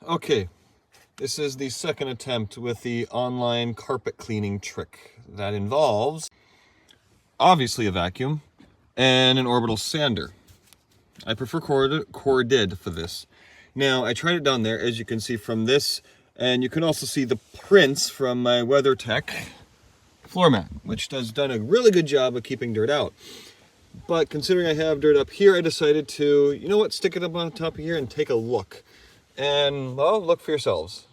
Okay, this is the second attempt with the online carpet cleaning trick that involves obviously a vacuum and an orbital sander. I prefer corded for this. Now, I tried it down there, as you can see from this, and you can also see the prints from my WeatherTech floor mat, which has done a really good job of keeping dirt out. But considering I have dirt up here, I decided to, you know what, stick it up on top of here and take a look. And, well, look for yourselves.